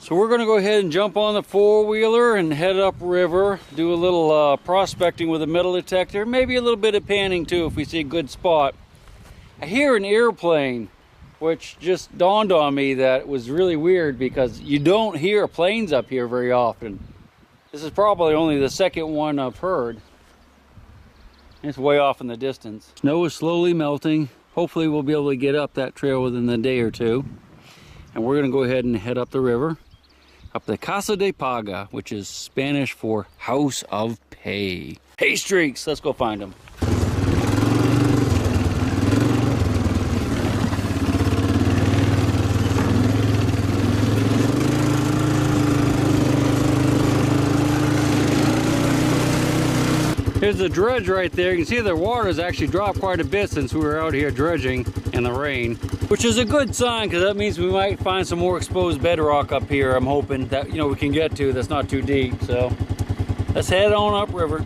So we're going to go ahead and jump on the four-wheeler and head upriver, do a little prospecting with a metal detector, maybe a little bit of panning too if we see a good spot. I hear an airplane, which just dawned on me that it was really weird because you don't hear planes up here very often. This is probably only the second one I've heard. It's way off in the distance. Snow is slowly melting. Hopefully we'll be able to get up that trail within a day or two. And we're going to go ahead and head up the river. Up the Casa de Paga, which is Spanish for House of Pay. Hey Streaks, let's go find them. Here's the dredge right there. You can see the water's actually dropped quite a bit since we were out here dredging in the rain, which is a good sign because that means we might find some more exposed bedrock up here. I'm hoping that, you know, we can get to that's not too deep. So let's head on upriver.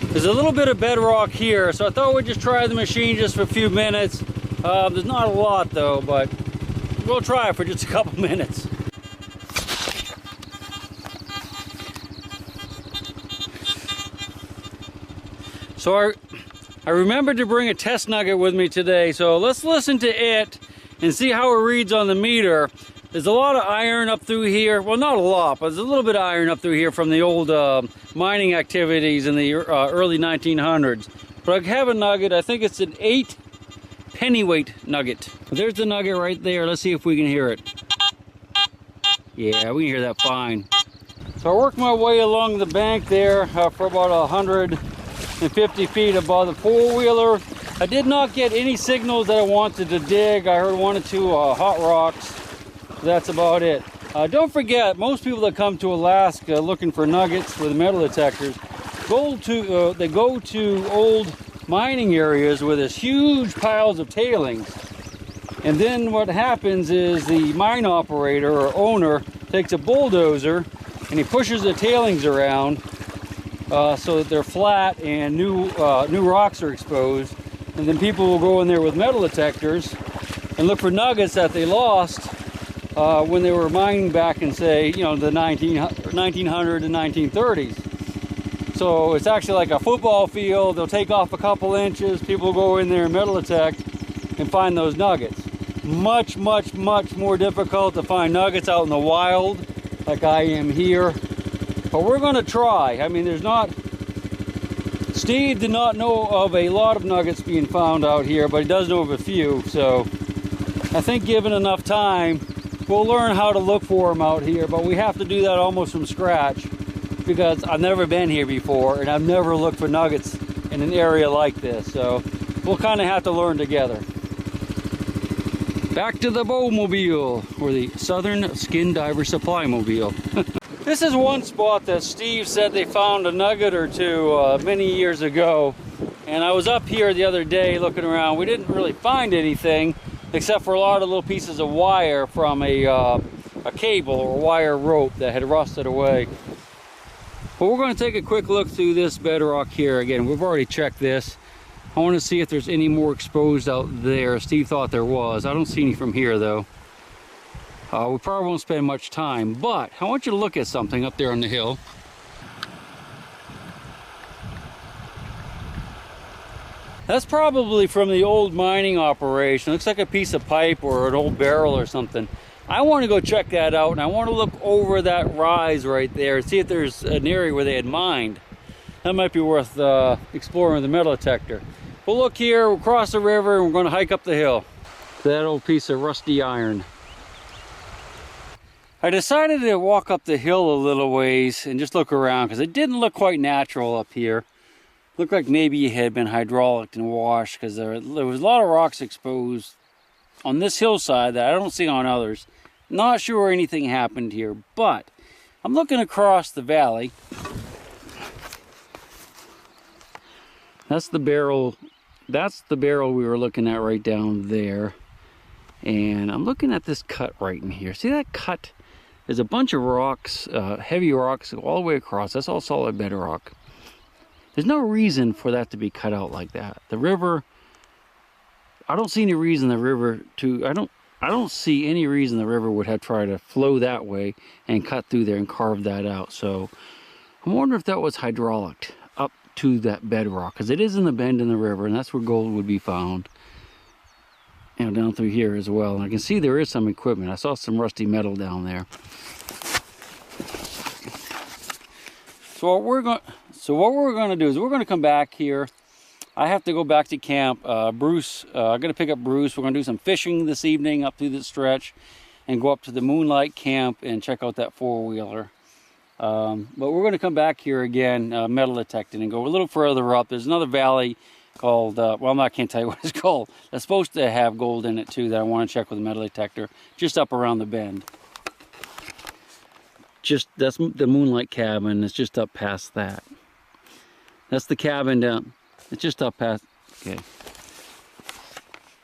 There's a little bit of bedrock here, so I thought we'd just try the machine just for a few minutes. There's not a lot though, but we'll try it for just a couple minutes. So I remembered to bring a test nugget with me today, so let's listen to it and see how it reads on the meter. There's a lot of iron up through here. Well, not a lot, but there's a little bit of iron up through here from the old mining activities in the early 1900s. But I have a nugget. I think it's an 8 pennyweight nugget. There's the nugget right there. Let's see if we can hear it. Yeah, we can hear that fine. So I worked my way along the bank there for about 150 feet above the four-wheeler. I did not get any signals that I wanted to dig. I heard one or two hot rocks. That's about it. Don't forget, most people that come to Alaska looking for nuggets with metal detectors they go to old mining areas where there's huge piles of tailings. And then what happens is the mine operator or owner takes a bulldozer and he pushes the tailings around so that they're flat and new rocks are exposed. And then people will go in there with metal detectors and look for nuggets that they lost when they were mining back in, say, you know, the 1900 and 1930s. So it's actually like a football field. They'll take off a couple inches. People go in there and metal detect and find those nuggets. Much, much, much more difficult to find nuggets out in the wild, like I am here. But we're going to try. I mean, Steve did not know of a lot of nuggets being found out here, but he does know of a few. So I think given enough time, we'll learn how to look for them out here. But we have to do that almost from scratch because I've never been here before and I've never looked for nuggets in an area like this. So we'll kind of have to learn together. Back to the Bowmobile, or the Southern Skin Diver Supply Mobile. This is one spot that Steve said they found a nugget or two many years ago. And I was up here the other day looking around. We didn't really find anything except for a lot of little pieces of wire from a cable or wire rope that had rusted away. But we're going to take a quick look through this bedrock here. Again, we've already checked this. I want to see if there's any more exposed out there. Steve thought there was. I don't see any from here though. We probably won't spend much time, but I want you to look at something up there on the hill. That's probably from the old mining operation. Looks like a piece of pipe or an old barrel or something. I want to go check that out, and I want to look over that rise right there and see if there's an area where they had mined. That might be worth exploring with a metal detector. We'll look here, we'll cross the river, and we're going to hike up the hill. That old piece of rusty iron. I decided to walk up the hill a little ways and just look around because it didn't look quite natural up here. Looked like maybe it had been hydraulic and washed because there was a lot of rocks exposed on this hillside that I don't see on others. Not sure anything happened here, but I'm looking across the valley. That's the barrel we were looking at right down there. And I'm looking at this cut right in here. See that cut? There's a bunch of rocks, heavy rocks all the way across. That's all solid bedrock. There's no reason for that to be cut out like that. The river, I don't see any reason the river to, I don't see any reason the river would have tried to flow that way and cut through there and carve that out. So I'm wondering if that was hydraulic up to that bedrock, because it is in the bend in the river, and that's where gold would be found. And down through here as well. And I can see there is some equipment. I saw some rusty metal down there. So what we're going to do is we're going to come back here. I have to go back to camp. Bruce, I'm going to pick up Bruce. We're going to do some fishing this evening up through this stretch and go up to the Moonlight camp and check out that four-wheeler. But we're going to come back here again, metal detecting, and go a little further up. There's another valley called, well, I can't tell you what it's called. That's supposed to have gold in it too that I want to check with a metal detector, just up around the bend. That's the Moonlight cabin. It's just up past that. That's the cabin down. It's just up past. Okay.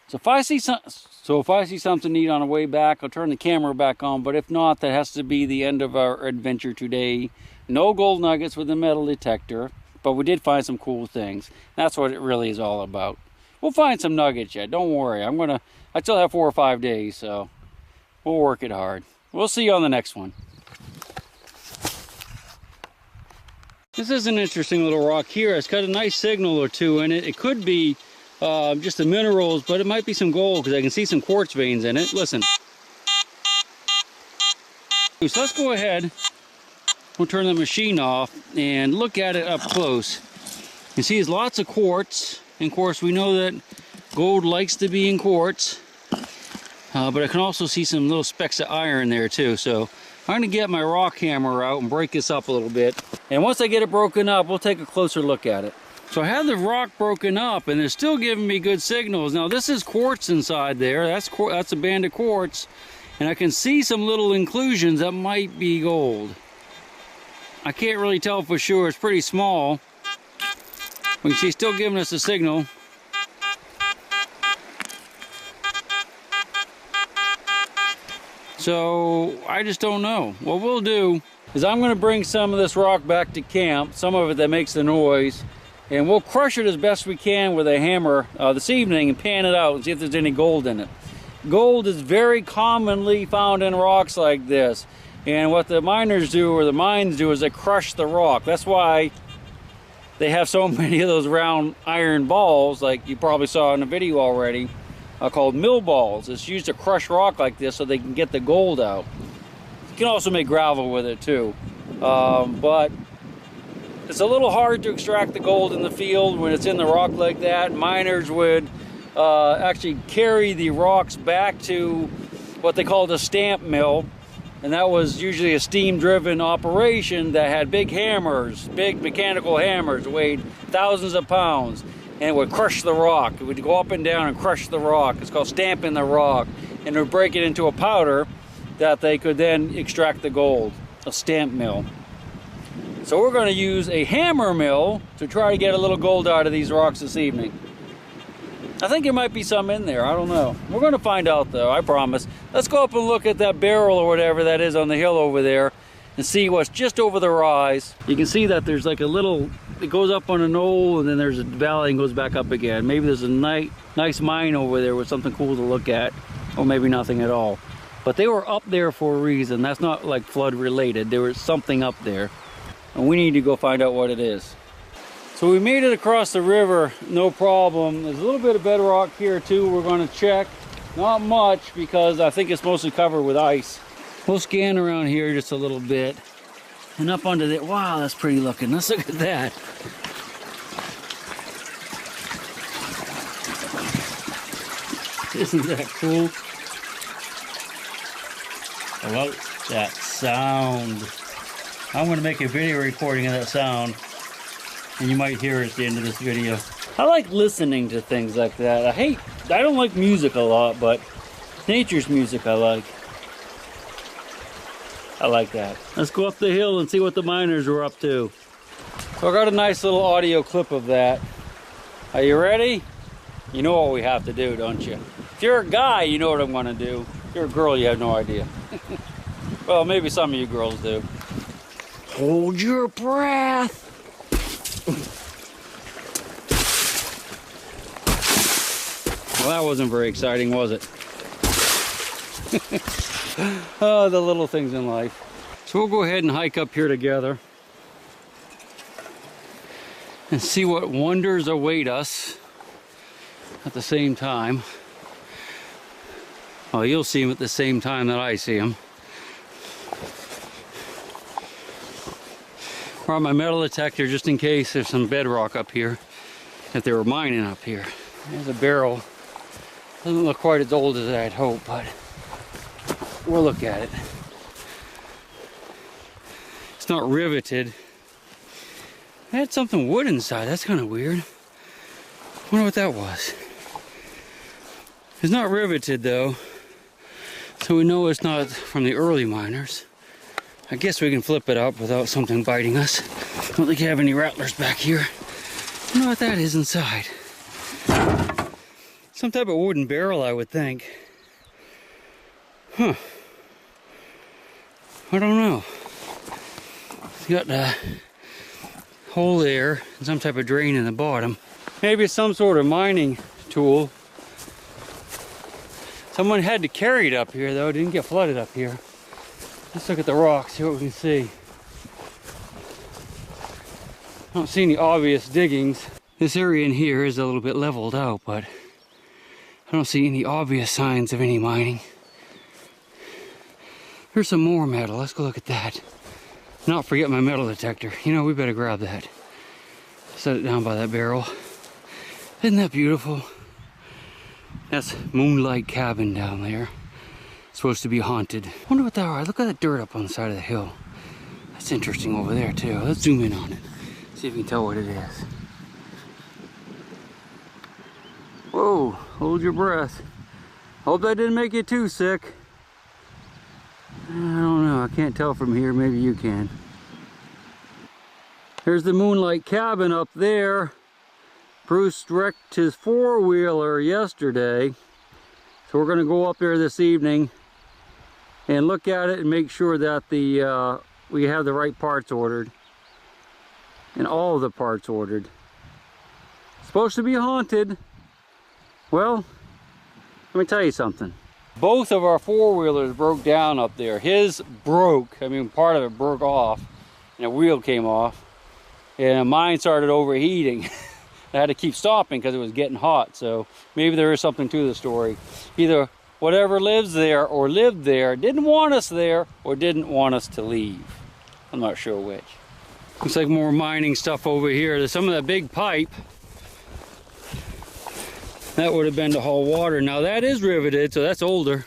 So if I see something neat on the way back, I'll turn the camera back on. But if not, that has to be the end of our adventure today. No gold nuggets with the metal detector, but we did find some cool things. That's what it really is all about. We'll find some nuggets yet. Don't worry. I still have 4 or 5 days, so we'll work it hard. We'll see you on the next one. This is an interesting little rock here. It's got a nice signal or two in it. It could be just the minerals, but it might be some gold because I can see some quartz veins in it. Listen. So let's go ahead. We'll turn the machine off and look at it up close. You see there's lots of quartz. And of course we know that gold likes to be in quartz. But I can also see some little specks of iron there too. So I'm going to get my rock hammer out and break this up a little bit. And once I get it broken up, we'll take a closer look at it. So I have the rock broken up and they're still giving me good signals. Now this is quartz inside there. That's a band of quartz. And I can see some little inclusions that might be gold. I can't really tell for sure. It's pretty small. We can see it's still giving us a signal. So I just don't know. What we'll do is I'm going to bring some of this rock back to camp, some of it that makes the noise, and we'll crush it as best we can with a hammer this evening and pan it out and see if there's any gold in it. Gold is very commonly found in rocks like this, and what the miners do, or the mines do, is they crush the rock. That's why they have so many of those round iron balls, like you probably saw in the video already, called mill balls. It's used to crush rock like this so they can get the gold out. You can also make gravel with it too. But it's a little hard to extract the gold in the field when it's in the rock like that. Miners would actually carry the rocks back to what they called a stamp mill. And that was usually a steam-driven operation that had big hammers, big mechanical hammers, weighed thousands of pounds. And it would crush the rock. It would go up and down and crush the rock. It's called stamping the rock. And it would break it into a powder that they could then extract the gold, a stamp mill. So we're going to use a hammer mill to try to get a little gold out of these rocks this evening. I think there might be some in there. I don't know. We're going to find out though, I promise. Let's go up and look at that barrel or whatever that is on the hill over there and see what's just over the rise. You can see that there's like a little, it goes up on a knoll and then there's a valley and goes back up again. Maybe there's a nice mine over there with something cool to look at, or maybe nothing at all. But they were up there for a reason. That's not like flood related. There was something up there and we need to go find out what it is. So we made it across the river, no problem. There's a little bit of bedrock here too we're going to check. Not much because I think it's mostly covered with ice. We'll scan around here just a little bit. And up under there, wow, that's pretty looking. Let's look at that. Isn't that cool? I love that sound. I'm going to make a video recording of that sound. And you might hear it at the end of this video. I like listening to things like that. I don't like music a lot, but nature's music I like. I like that. Let's go up the hill and see what the miners were up to. So I got a nice little audio clip of that. Are you ready? You know what we have to do, don't you? If you're a guy, you know what I'm going to do. If you're a girl, you have no idea. Well, maybe some of you girls do. Hold your breath. Well, that wasn't very exciting, was it? Oh, the little things in life. So we'll go ahead and hike up here together and see what wonders await us at the same time. Well, you'll see them at the same time that I see them. Brought my metal detector just in case there's some bedrock up here, if they were mining up here. There's a barrel. Doesn't look quite as old as I'd hope, but we'll look at it. It's not riveted. It had something wood inside. That's kind of weird. Wonder what that was. It's not riveted though, so we know it's not from the early miners. I guess we can flip it up without something biting us. I don't think you have any rattlers back here. I don't know what that is inside. Some type of wooden barrel, I would think. Huh. I don't know. It's got a hole there and some type of drain in the bottom. Maybe it's some sort of mining tool. Someone had to carry it up here though, it didn't get flooded up here. Let's look at the rocks, see what we can see. I don't see any obvious diggings. This area in here is a little bit leveled out, but I don't see any obvious signs of any mining. Here's some more metal, let's go look at that. Not forget my metal detector. You know, we better grab that. Set it down by that barrel. Isn't that beautiful? That's Moonlight Cabin down there. It's supposed to be haunted. Wonder what that is. Look at that dirt up on the side of the hill. That's interesting over there too. Let's zoom in on it. See if you can tell what it is. Whoa, hold your breath. Hope that didn't make you too sick. I don't know, I can't tell from here, maybe you can. There's the Moonlight Cabin up there. Bruce wrecked his four-wheeler yesterday. So we're gonna go up there this evening and look at it and make sure that we have the right parts ordered. And all of the parts ordered. It's supposed to be haunted. Well, let me tell you something. Both of our four-wheelers broke down up there. His broke, I mean part of it broke off and a wheel came off. And mine started overheating. I had to keep stopping because it was getting hot. So maybe there is something to the story. Either whatever lives there or lived there didn't want us there or didn't want us to leave. I'm not sure which. Looks like more mining stuff over here. There's some of that big pipe. That would have been to haul water. Now that is riveted, so that's older.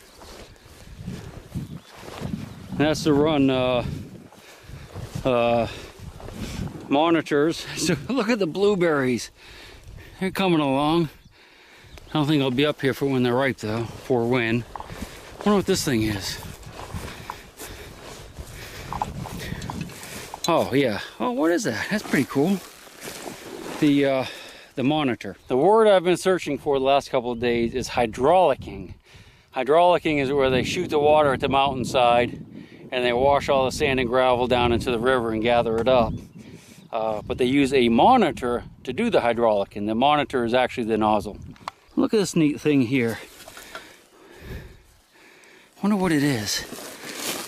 That's to run monitors. So look at the blueberries. They're coming along. I don't think I'll be up here for when they're ripe though, for when. I wonder what this thing is. Oh yeah. Oh, what is that? That's pretty cool. The monitor. The word I've been searching for the last couple of days is hydraulicking. Hydraulicking is where they shoot the water at the mountainside and they wash all the sand and gravel down into the river and gather it up. But they use a monitor to do the hydraulicking. The monitor is actually the nozzle. Look at this neat thing here. Wonder what it is.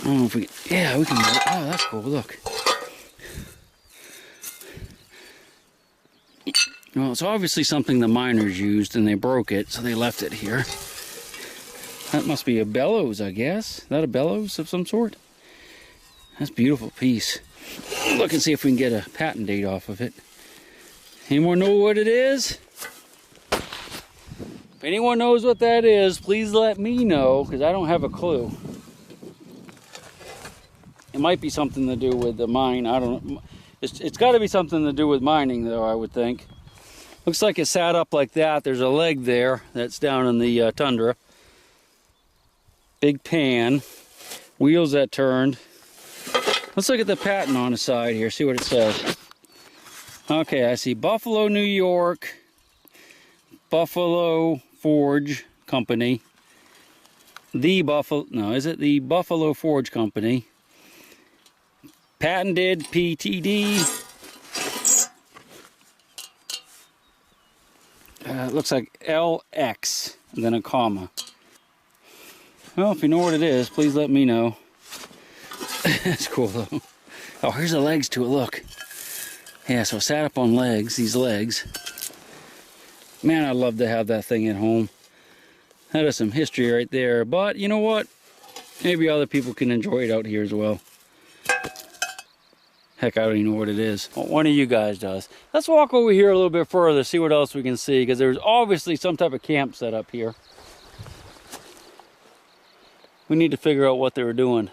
I don't know if we, yeah, we can, oh, that's cool, look. Well, it's obviously something the miners used and they broke it, so they left it here. That must be a bellows, I guess. Is that a bellows of some sort? That's a beautiful piece. Look and see if we can get a patent date off of it. Anyone know what it is? If anyone knows what that is, please let me know, because I don't have a clue. It might be something to do with the mine. I don't know. It's got to be something to do with mining, though, I would think. Looks like it sat up like that. There's a leg there that's down in the tundra. Big pan. Wheels that turned. Let's look at the patent on the side here, see what it says. Okay, I see Buffalo, New York. Buffalo Forge Company. The Buffalo Forge Company. Patented PTD. It looks like LX and then a comma. Well, if you know what it is, please let me know. That's cool though. Oh, here's the legs to it, look. Yeah, so it sat up on legs, these legs. Man, I'd love to have that thing at home. That is some history right there. But you know what? Maybe other people can enjoy it out here as well. Heck, I don't even know what it is. Well, one of you guys does. Let's walk over here a little bit further, see what else we can see, because there's obviously some type of camp set up here. We need to figure out what they were doing.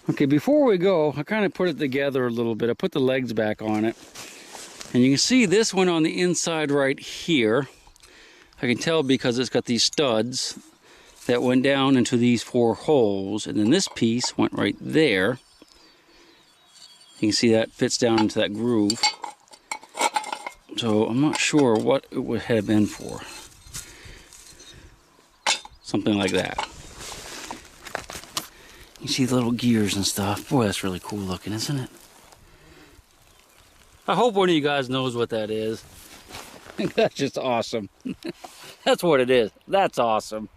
Okay, before we go, I kind of put it together a little bit. I put the legs back on it. And you can see this one on the inside right here. I can tell because it's got these studs that went down into these 4 holes. And then this piece went right there. You can see that fits down into that groove. So I'm not sure what it would have been for. Something like that. You see the little gears and stuff. Boy, that's really cool looking, isn't it? I hope one of you guys knows what that is. That's just awesome. That's what it is. That's awesome.